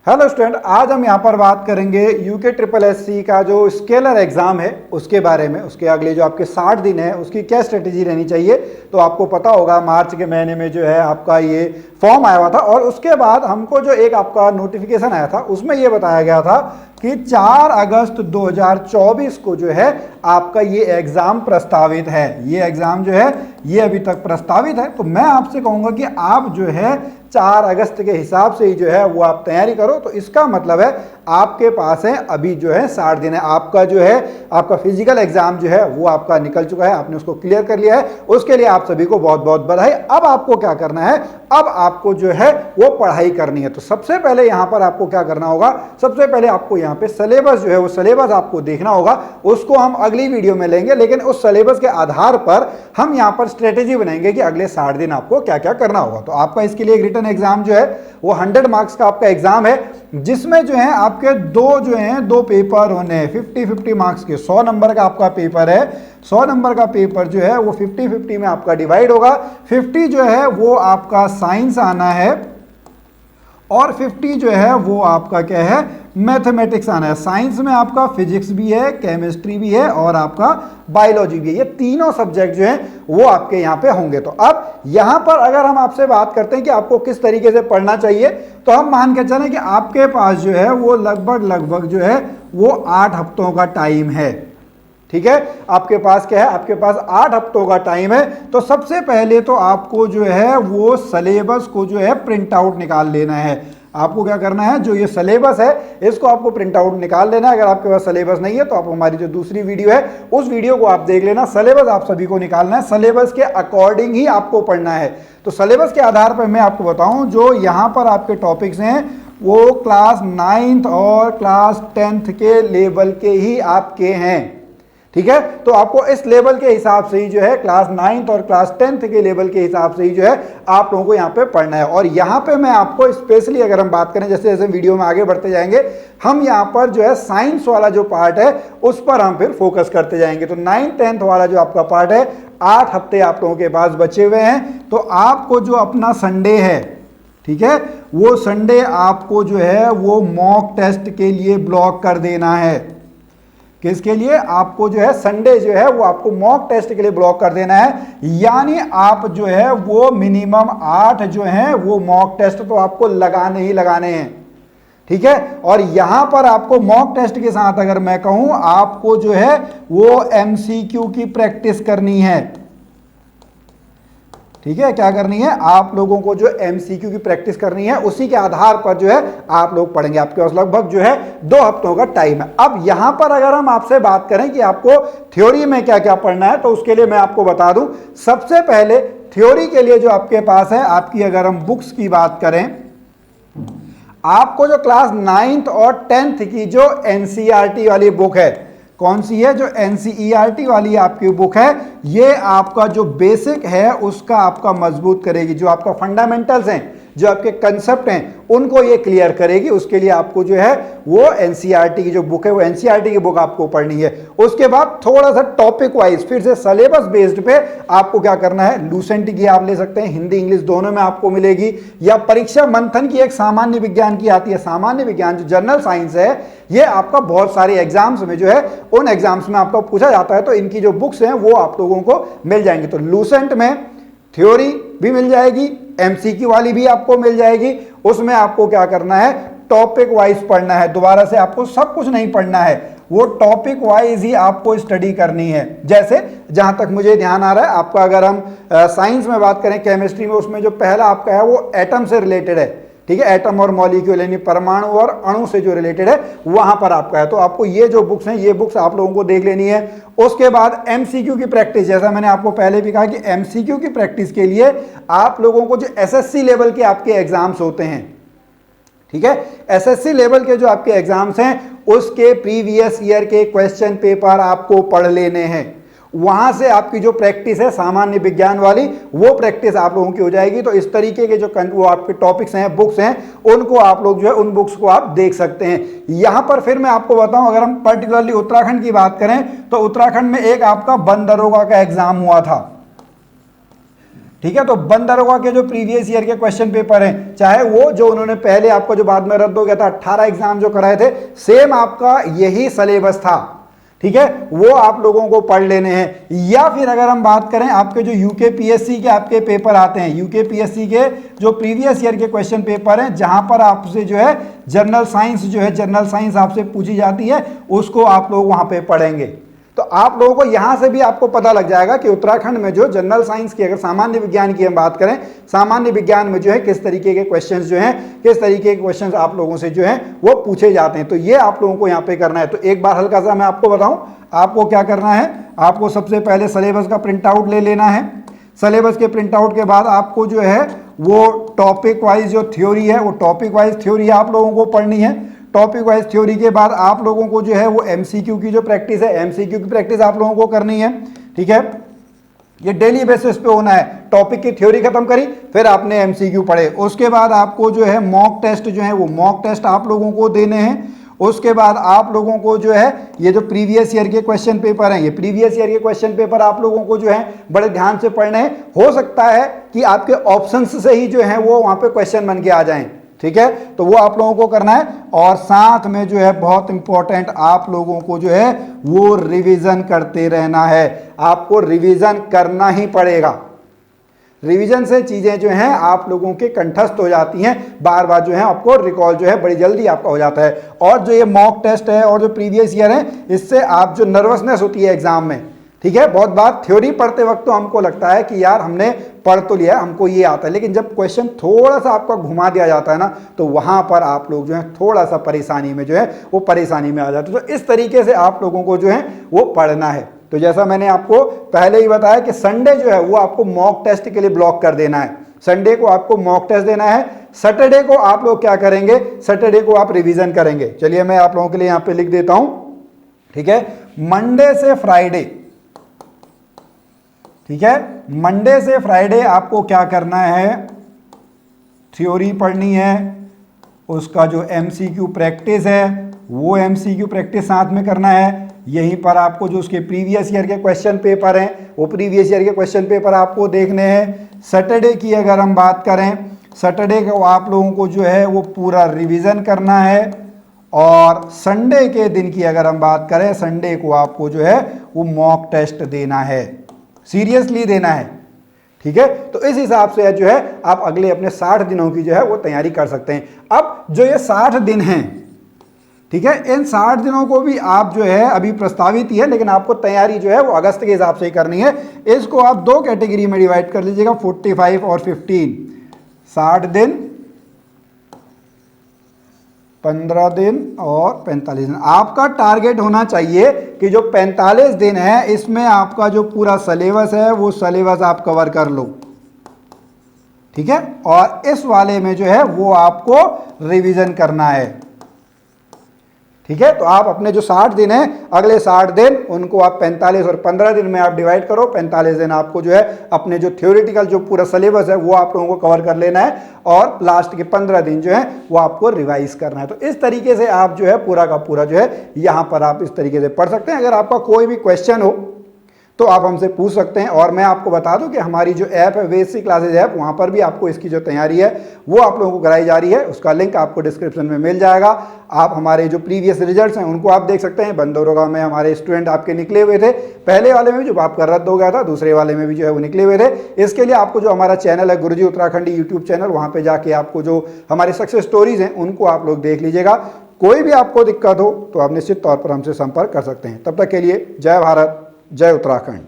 Hello student, आज हम यहाँ पर बात करेंगे यूके ट्रिपल एससी का जो स्केलर एग्जाम है उसके बारे में। उसके अगले जो आपके 60 दिन है उसकी क्या स्ट्रेटेजी रहनी चाहिए। तो आपको पता होगा मार्च के महीने में जो है आपका ये फॉर्म आया हुआ था और उसके बाद हमको जो एक आपका नोटिफिकेशन आया था उसमें ये बताया गया था कि 4 अगस्त 2024 को जो है आपका ये एग्जाम प्रस्तावित है। ये एग्जाम जो है ये अभी तक प्रस्तावित है। तो मैं आपसे कहूंगा कि आप जो है 4 अगस्त के हिसाब से ही जो है वो आप तैयारी करो। तो इसका मतलब है आपके पास है अभी जो है 60 दिन है। आपका जो है आपका फिजिकल एग्जाम जो है वो आपका निकल चुका है, आपने उसको क्लियर कर लिया है, उसके लिए आप सभी को बहुत बहुत बधाई। अब आपको क्या करना है, अब आपको जो है वो पढ़ाई करनी है। तो सबसे पहले यहां पर आपको क्या करना होगा, सबसे पहले आपको यहां पे सिलेबस जो है वो सिलेबस आपको देखना होगा। उसको हम अगली वीडियो में लेंगे, लेकिन उस सिलेबस के आधार पर हम यहां पर स्ट्रेटेजी बनाएंगे कि अगले 60 दिन आपको क्या क्या करना होगा। तो आपका इसके लिए एक रिटन एग्जाम जो है वो 100 मार्क्स का आपका एग्जाम है, जिसमें जो है आपके दो पेपर होने हैं 50-50 मार्क्स के। 100 नंबर का आपका पेपर है, 100 नंबर का पेपर जो है वो 50-50 में आपका डिवाइड होगा। 50 जो है वो आपका साइंस आना है और 50 जो है वो आपका क्या है, मैथमेटिक्स आना है। साइंस में आपका फिजिक्स भी है, केमिस्ट्री भी है और आपका बायोलॉजी भी है। ये तीनों सब्जेक्ट जो हैं वो आपके यहाँ पे होंगे। तो अब यहाँ पर अगर हम आपसे बात करते हैं कि आपको किस तरीके से पढ़ना चाहिए, तो हम मान के चलें कि आपके पास जो है वो लगभग जो है वो 8 हफ्तों का टाइम है। ठीक है, आपके पास क्या है, आपके पास 8 हफ्तों का टाइम है। तो सबसे पहले तो आपको जो है वो सिलेबस को जो है प्रिंट आउट निकाल लेना है। आपको क्या करना है, जो ये सिलेबस है इसको आपको प्रिंट आउट निकाल लेना है। अगर आपके पास सिलेबस नहीं है तो आप हमारी जो दूसरी वीडियो है उस वीडियो को आप देख लेना। सिलेबस आप सभी को निकालना है, सिलेबस के अकॉर्डिंग ही आपको पढ़ना है। तो सिलेबस के आधार पर मैं आपको बताऊं, जो यहाँ पर आपके टॉपिक्स हैं वो क्लास 9th और क्लास 10th के लेवल के ही आपके हैं। ठीक है, तो आपको इस लेवल के हिसाब से ही जो है क्लास 9th और क्लास 10th के लेवल के हिसाब से ही जो है आप लोगों को यहाँ पे पढ़ना है। और यहाँ पे मैं आपको स्पेशली अगर हम बात करें, जैसे जैसे वीडियो में आगे बढ़ते जाएंगे, हम यहाँ पर जो है साइंस वाला जो पार्ट है उस पर हम फिर फोकस करते जाएंगे। तो 9th-10th वाला जो आपका पार्ट है, 8 हफ्ते आप लोगों के पास बचे हुए हैं। तो आपको जो अपना संडे है, ठीक है, वो संडे आपको जो है वो मॉक टेस्ट के लिए ब्लॉक कर देना है। किसके लिए, आपको जो है संडे जो है वो आपको मॉक टेस्ट के लिए ब्लॉक कर देना है। यानी आप जो है वो मिनिमम 8 जो है वो मॉक टेस्ट तो आपको लगाने ही लगाने हैं। ठीक है, और यहां पर आपको मॉक टेस्ट के साथ अगर मैं कहूं, आपको जो है वो एमसीक्यू की प्रैक्टिस करनी है। ठीक है, क्या करनी है, आप लोगों को जो एमसीक्यू की प्रैक्टिस करनी है, उसी के आधार पर जो है आप लोग पढ़ेंगे। आपके पास लगभग जो है 2 हफ्तों का टाइम है। अब यहां पर अगर हम आपसे बात करें कि आपको थ्योरी में क्या क्या पढ़ना है, तो उसके लिए मैं आपको बता दूं, सबसे पहले थ्योरी के लिए जो आपके पास है, आपकी अगर हम बुक्स की बात करें, आपको जो क्लास 9th और 10th की जो एनसीईआरटी वाली बुक है, कौन सी है, जो एनसीईआरटी वाली आपकी बुक है, ये आपका जो बेसिक है उसका आपका मजबूत करेगी। जो आपका फंडामेंटल्स हैं, जो आपके कंसेप्ट हैं, उनको ये क्लियर करेगी। उसके लिए आपको जो है वो एनसीईआरटी की जो बुक है वो एनसीईआरटी की बुक आपको पढ़नी है। उसके बाद थोड़ा सा टॉपिक वाइज फिर से सिलेबस बेस्ड पे आपको क्या करना है, लूसेंट की आप ले सकते हैं, हिंदी इंग्लिश दोनों में आपको मिलेगी, या परीक्षा मंथन की एक सामान्य विज्ञान की आती है। सामान्य विज्ञान जो जनरल साइंस है, ये आपका बहुत सारे एग्जाम्स में जो है उन एग्जाम्स में आपको पूछा जाता है। तो इनकी जो बुक्स हैं वो आप लोगों को मिल जाएंगी। तो लूसेंट में थ्योरी भी मिल जाएगी, एमसीक्यू वाली भी आपको मिल जाएगी। उसमें आपको क्या करना है, टॉपिक वाइज पढ़ना है। दोबारा से आपको सब कुछ नहीं पढ़ना है, वो टॉपिक वाइज ही आपको स्टडी करनी है। जैसे जहां तक मुझे ध्यान आ रहा है, आपका अगर हम साइंस में बात करें, केमिस्ट्री में, उसमें जो पहला आपका है वो एटम से रिलेटेड है। ठीक है, एटम और मॉलिक्यूल यानी परमाणु और अणु से जो रिलेटेड है वहां पर आपका है। तो आपको ये जो बुक्स हैं ये बुक्स आप लोगों को देख लेनी है। उसके बाद एमसीक्यू की प्रैक्टिस, जैसा मैंने आपको पहले भी कहा कि एमसीक्यू की प्रैक्टिस के लिए आप लोगों को जो एसएससी लेवल के आपके एग्जाम्स होते हैं, ठीक है, एसएससी लेवल के जो आपके एग्जाम्स हैं उसके प्रीवियस ईयर के क्वेश्चन पेपर आपको पढ़ लेने हैं। वहां से आपकी जो प्रैक्टिस है सामान्य विज्ञान वाली, वो प्रैक्टिस आप लोगों की हो जाएगी। तो इस तरीके के जो वो आपके टॉपिक्स हैं, बुक्स हैं, उनको आप लोग जो है उन बुक्स को आप देख सकते हैं। यहां पर फिर मैं आपको बताऊं, अगर हम पर्टिकुलरली उत्तराखंड की बात करें, तो उत्तराखंड में एक आपका वन दरोगा का एग्जाम हुआ था। ठीक है। तो बंद दरोगा के जो प्रीवियस ईयर के क्वेश्चन पेपर हैं, चाहे वो जो उन्होंने पहले आपका जो बाद में रद्द हो गया था 18 एग्जाम जो कराए थे, सेम आपका यही सिलेबस था, ठीक है, वो आप लोगों को पढ़ लेने हैं। या फिर अगर हम बात करें आपके जो यूकेपीएससी के आपके पेपर आते हैं, यूकेपीएससी के जो प्रीवियस ईयर के क्वेश्चन पेपर हैं, जहां पर आपसे जो है जनरल साइंस जो है, जनरल साइंस आपसे पूछी जाती है, उसको आप लोग वहां पे पढ़ेंगे। तो आप लोगों को यहां से भी आपको पता लग जाएगा कि उत्तराखंड में जो जनरल साइंस की, अगर सामान्य विज्ञान की हम बात करें, सामान्य विज्ञान में जो है किस तरीके के क्वेश्चंस जो हैं, किस तरीके के क्वेश्चंस आप लोगों से जो हैं वो पूछे जाते हैं। तो ये आप लोगों को यहां पे करना है। तो एक बार हल्का सा मैं आपको बताऊं, आपको क्या करना है, आपको सबसे पहले सिलेबस का प्रिंट आउट ले लेना है। सिलेबस के प्रिंट आउट के बाद आपको जो है वो टॉपिक वाइज जो थ्योरी है, वो टॉपिक वाइज थ्योरी आप लोगों को पढ़नी है। टॉपिक वाइज थ्योरी के बाद आप लोगों को जो है वो एमसीक्यू की जो प्रैक्टिस है, एमसीक्यू की प्रैक्टिस आप लोगों को करनी है, ठीक है। ये डेली बेसिस पे होना है। टॉपिक की थ्योरी खत्म करी, फिर आपने एमसीक्यू पढ़े, उसके बाद आपको जो है मॉक टेस्ट जो है वो मॉक टेस्ट आप लोगों को देने हैं। उसके बाद आप लोगों को जो है ये जो प्रीवियस ईयर के क्वेश्चन पेपर हैं, ये प्रीवियस ईयर के क्वेश्चन पेपर आप लोगों को जो है बड़े ध्यान से पढ़ने हैं। हो सकता है कि आपके ऑप्शंस से ही जो है वो वहां पे क्वेश्चन बन के आ जाएं, ठीक है। तो वो आप लोगों को करना है। और साथ में जो है बहुत इंपॉर्टेंट, आप लोगों को जो है वो रिवीजन करते रहना है। आपको रिवीजन करना ही पड़ेगा। रिवीजन से चीजें जो हैं आप लोगों के कंठस्थ हो जाती हैं, बार बार जो है आपको रिकॉल जो है बड़ी जल्दी आपका हो जाता है। और जो ये मॉक टेस्ट है और जो प्रीवियस ईयर है, इससे आप जो नर्वसनेस होती है एग्जाम में, ठीक है, बहुत बार थ्योरी पढ़ते वक्त तो हमको लगता है कि यार हमने पढ़ तो लिया, हमको ये आता है, लेकिन जब क्वेश्चन थोड़ा सा आपका घुमा दिया जाता है ना, तो वहां पर आप लोग जो है थोड़ा सा परेशानी में जो है वो परेशानी में आ जाते हैं। तो इस तरीके से आप लोगों को जो है वो पढ़ना है। तो जैसा मैंने आपको पहले ही बताया कि संडे जो है वो आपको मॉक टेस्ट के लिए ब्लॉक कर देना है। संडे को आपको मॉक टेस्ट देना है। सैटरडे को आप लोग क्या करेंगे, सैटरडे को आप रिवीजन करेंगे। चलिए मैं आप लोगों के लिए यहां पे लिख देता हूं, ठीक है। मंडे से फ्राइडे, ठीक है, मंडे से फ्राइडे आपको क्या करना है, थ्योरी पढ़नी है। उसका जो एमसीक्यू प्रैक्टिस है वो एमसीक्यू प्रैक्टिस साथ में करना है। यहीं पर आपको जो उसके प्रीवियस ईयर के क्वेश्चन पेपर हैं, वो प्रीवियस ईयर के क्वेश्चन पेपर आपको देखने हैं। सैटरडे की अगर हम बात करें, सैटरडे को आप लोगों को जो है वो पूरा रिवीजन करना है। और संडे के दिन की अगर हम बात करें, संडे को आपको जो है वो मॉक टेस्ट देना है, सीरियसली देना है, ठीक है। तो इस हिसाब से जो है आप अगले अपने 60 दिनों की जो है वो तैयारी कर सकते हैं। अब जो ये 60 दिन हैं, ठीक है, इन 60 दिनों को भी आप जो है अभी प्रस्तावित ही है, लेकिन आपको तैयारी जो है वो अगस्त के हिसाब से ही करनी है। इसको आप दो कैटेगरी में डिवाइड कर लीजिएगा, 45 और 15। 60 दिन, 15 दिन और 45 दिन। आपका टारगेट होना चाहिए कि जो 45 दिन है इसमें आपका जो पूरा सिलेबस है वो सिलेबस आप कवर कर लो, ठीक है। और इस वाले में जो है वो आपको रिवीजन करना है, ठीक है। तो आप अपने जो 60 दिन है, अगले 60 दिन उनको आप 45 और 15 दिन में आप डिवाइड करो। 45 दिन आपको जो है अपने जो थ्योरेटिकल जो पूरा सिलेबस है वो आप लोगों को कवर कर लेना है, और लास्ट के 15 दिन जो है वो आपको रिवाइज करना है। तो इस तरीके से आप जो है पूरा का पूरा जो है यहाँ पर आप इस तरीके से पढ़ सकते हैं। अगर आपका कोई भी क्वेश्चन हो तो आप हमसे पूछ सकते हैं। और मैं आपको बता दूं कि हमारी जो ऐप है बेसिक क्लासेज ऐप, वहां पर भी आपको इसकी जो तैयारी है वो आप लोगों को कराई जा रही है। उसका लिंक आपको डिस्क्रिप्शन में मिल जाएगा। आप हमारे जो प्रीवियस रिजल्ट्स हैं उनको आप देख सकते हैं। बंद दरोगा में हमारे स्टूडेंट आपके निकले हुए थे, पहले वाले में भी जो आपका रद्द हो गया था, दूसरे वाले में भी जो है वो निकले हुए थे। इसके लिए आपको जो हमारा चैनल है गुरुजी उत्तराखंडी यूट्यूब चैनल, वहां पर जाके आपको जो हमारी सक्सेस स्टोरीज हैं उनको आप लोग देख लीजिएगा। कोई भी आपको दिक्कत हो तो आप निश्चित तौर पर हमसे संपर्क कर सकते हैं। तब तक के लिए जय भारत, जय उत्तराखंड।